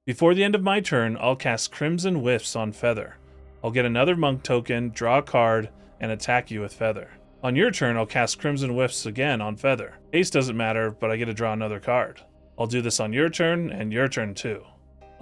Before the end of my turn, I'll cast Crimson Whiffs on Feather. I'll get another monk token, draw a card, and attack you with Feather. On your turn, I'll cast Crimson Whiffs again on Feather. Haste doesn't matter, but I get to draw another card. I'll do this on your turn, and your turn too.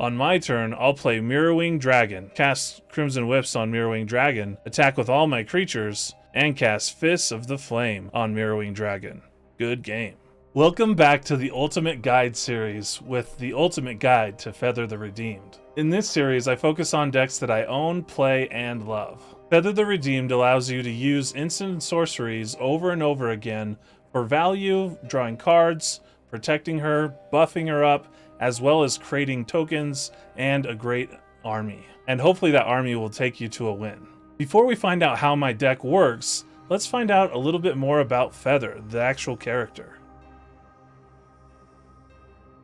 On my turn, I'll play Mirrorwing Dragon, cast Crimson Whiffs on Mirrorwing Dragon, attack with all my creatures, and cast Fists of the Flame on Mirrorwing Dragon. Good game. Welcome back to the Ultimate Guide series with the Ultimate Guide to Feather the Redeemed. In this series, I focus on decks that I own, play, and love. Feather the Redeemed allows you to use instant sorceries over and over again for value, drawing cards, protecting her, buffing her up, as well as creating tokens and a great army. And hopefully that army will take you to a win. Before we find out how my deck works, let's find out a little bit more about Feather, the actual character.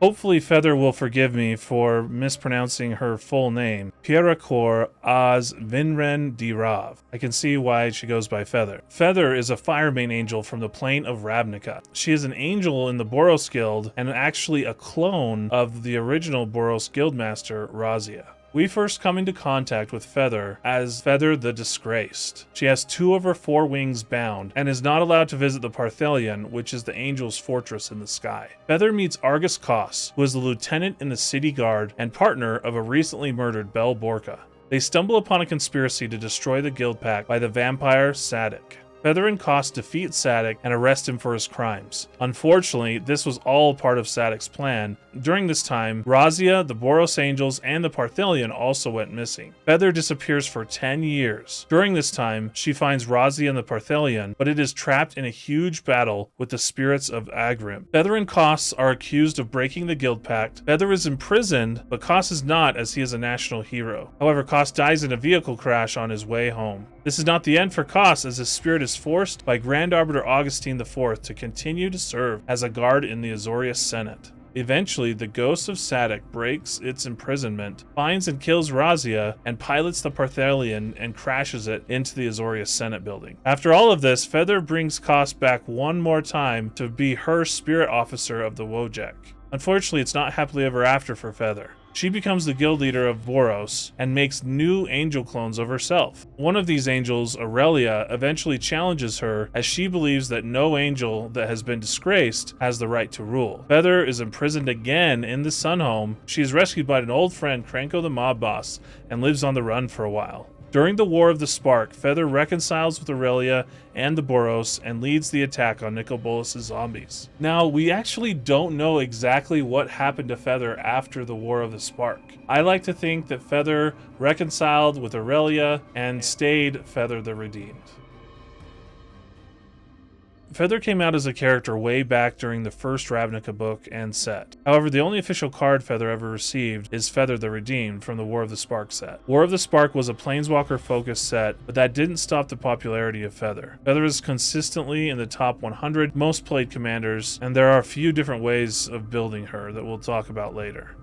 Hopefully Feather will forgive me for mispronouncing her full name, Pierakor Az Vinren Dirav. I can see why she goes by Feather. Feather is a fire main angel from the plane of Ravnica. She is an angel in the Boros Guild and actually a clone of the original Boros Guildmaster, Razia. We first come into contact with Feather as Feather the Disgraced. She has 2 of her 4 wings bound and is not allowed to visit the Parthelion, which is the angel's fortress in the sky. Feather meets Argus Kos, who is the lieutenant in the city guard and partner of a recently murdered Bel Borca. They stumble upon a conspiracy to destroy the guild pack by the vampire Sadik. Feather and Kos defeat Sadik and arrest him for his crimes. Unfortunately, this was all part of Sadik's plan. During this time, Razia, the Boros Angels, and the Parthelion also went missing. Feather disappears for 10 years. During this time, she finds Razia and the Parthelion, but it is trapped in a huge battle with the spirits of Agrim. Feather and Kos are accused of breaking the guild pact. Feather is imprisoned, but Kos is not, as he is a national hero. However, Kos dies in a vehicle crash on his way home. This is not the end for Kos, as his spirit is forced by Grand Arbiter Augustine IV to continue to serve as a guard in the Azorius Senate. Eventually, the ghost of Sadik breaks its imprisonment, finds and kills Razia, and pilots the Parthelion and crashes it into the Azorius Senate building. After all of this, Feather brings Kos back one more time to be her spirit officer of the Wojek. Unfortunately, it's not happily ever after for Feather. She becomes the guild leader of Boros and makes new angel clones of herself. One of these angels, Aurelia, eventually challenges her as she believes that no angel that has been disgraced has the right to rule. Feather is imprisoned again in the Sunhome. She is rescued by an old friend, Krenko the mob boss, and lives on the run for a while. During the War of the Spark, Feather reconciles with Aurelia and the Boros and leads the attack on Nicol Bolas' zombies. Now, we actually don't know exactly what happened to Feather after the War of the Spark. I like to think that Feather reconciled with Aurelia and stayed Feather the Redeemed. Feather came out as a character way back during the first Ravnica book and set. However, the only official card Feather ever received is Feather the Redeemed from the War of the Spark set. War of the Spark was a Planeswalker-focused set, but that didn't stop the popularity of Feather. Feather is consistently in the top 100 most played commanders, and there are a few different ways of building her that we'll talk about later.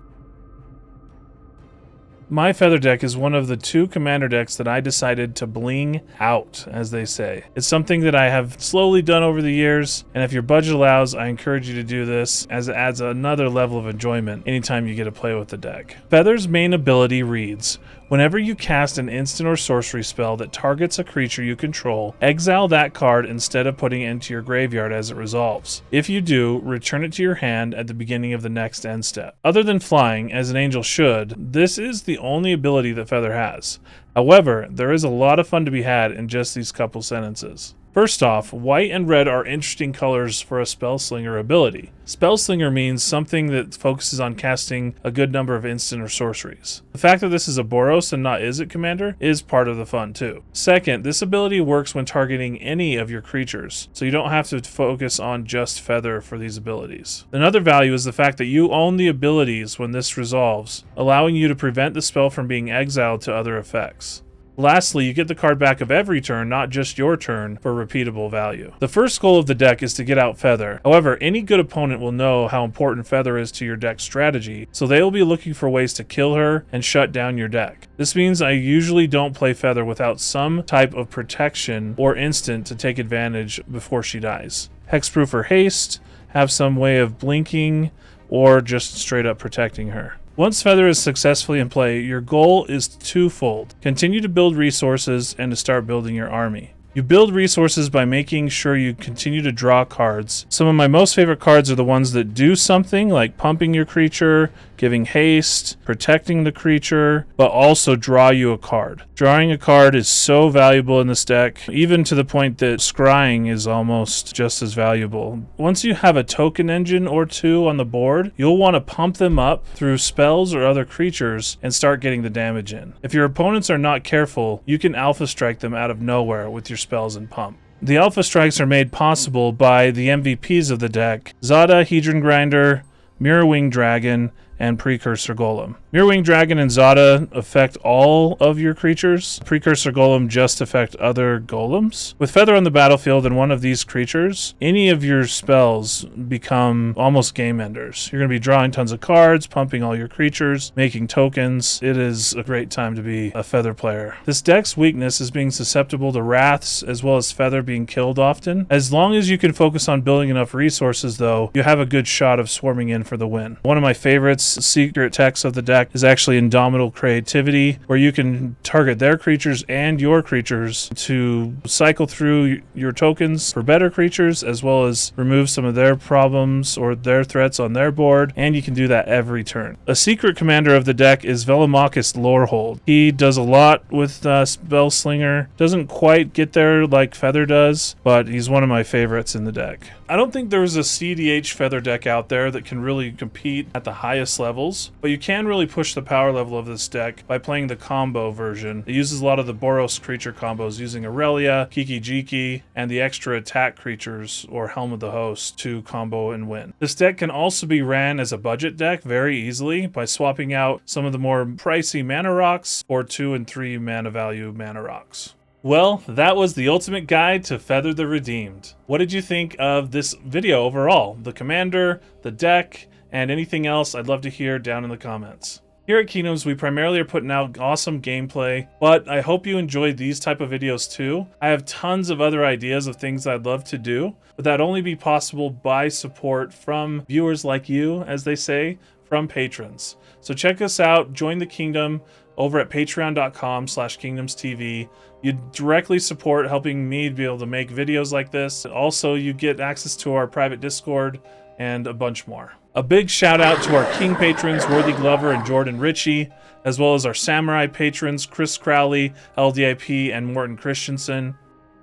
My Feather deck is one of the 2 commander decks that I decided to bling out, as they say. It's something that I have slowly done over the years, and if your budget allows, I encourage you to do this, as it adds another level of enjoyment anytime you get to play with the deck. Feather's main ability reads, whenever you cast an instant or sorcery spell that targets a creature you control, exile that card instead of putting it into your graveyard as it resolves. If you do, return it to your hand at the beginning of the next end step. Other than flying, as an angel should, this is the only ability that Feather has. However, there is a lot of fun to be had in just these couple sentences. First off, white and red are interesting colors for a Spellslinger ability. Spellslinger means something that focuses on casting a good number of instant or sorceries. The fact that this is a Boros and not Izzet commander is part of the fun too. Second, this ability works when targeting any of your creatures, so you don't have to focus on just Feather for these abilities. Another value is the fact that you own the abilities when this resolves, allowing you to prevent the spell from being exiled to other effects. Lastly, you get the card back of every turn, not just your turn, for repeatable value. The first goal of the deck is to get out Feather. However, any good opponent will know how important Feather is to your deck's strategy, so they will be looking for ways to kill her and shut down your deck. This means I usually don't play Feather without some type of protection or instant to take advantage before she dies. Hexproof or haste, have some way of blinking, or just straight up protecting her. Once Feather is successfully in play, your goal is twofold. Continue to build resources and to start building your army. You build resources by making sure you continue to draw cards. Some of my most favorite cards are the ones that do something, like pumping your creature, giving haste, protecting the creature, but also draw you a card. Drawing a card is so valuable in this deck, even to the point that scrying is almost just as valuable. Once you have a token engine or two on the board, you'll want to pump them up through spells or other creatures and start getting the damage in. If your opponents are not careful, you can alpha strike them out of nowhere with your spells and pump. The alpha strikes are made possible by the MVPs of the deck: Zada, Hedron Grinder, Mirrorwing Dragon, and Precursor Golem. Mirrorwing Dragon and Zada affect all of your creatures. Precursor Golem just affect other golems. With Feather on the battlefield and one of these creatures, any of your spells become almost game enders. You're going to be drawing tons of cards, pumping all your creatures, making tokens. It is a great time to be a Feather player. This deck's weakness is being susceptible to wraths as well as Feather being killed often. As long as you can focus on building enough resources though, you have a good shot of swarming in for the win. One of my favorites secret text of the deck is actually Indomitable Creativity, where you can target their creatures and your creatures to cycle through your tokens for better creatures, as well as remove some of their problems or their threats on their board, and you can do that every turn. A secret commander of the deck is Velomachus Lorehold. He does a lot with Spellslinger. Doesn't quite get there like Feather does, but he's one of my favorites in the deck. I don't think there's a cEDH Feather deck out there that can really compete at the highest levels, but you can really push the power level of this deck by playing the combo version. It uses a lot of the Boros creature combos using Aurelia, Kiki Jiki, and the extra attack creatures or Helm of the Host to combo and win. This deck can also be ran as a budget deck very easily by swapping out some of the more pricey mana rocks for 2 and 3 mana value mana rocks. Well, that was the ultimate guide to Feather the Redeemed. What did you think of this video overall? The commander, the deck, and anything else? I'd love to hear down in the comments. Here at Kingdoms, we primarily are putting out awesome gameplay, but I hope you enjoyed these type of videos too. I have tons of other ideas of things I'd love to do, but that'd only be possible by support from viewers like you, as they say, from patrons. So check us out, join the Kingdom over at patreon.com/KingdomsTV. You directly support helping me to be able to make videos like this. Also, you get access to our private Discord and a bunch more. A big shout out to our King patrons, Worthy Glover and Jordan Ritchie, as well as our Samurai patrons, Chris Crowley, LDIP, and Morton Christensen.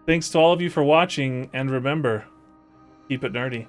Thanks to all of you for watching, and remember, keep it nerdy.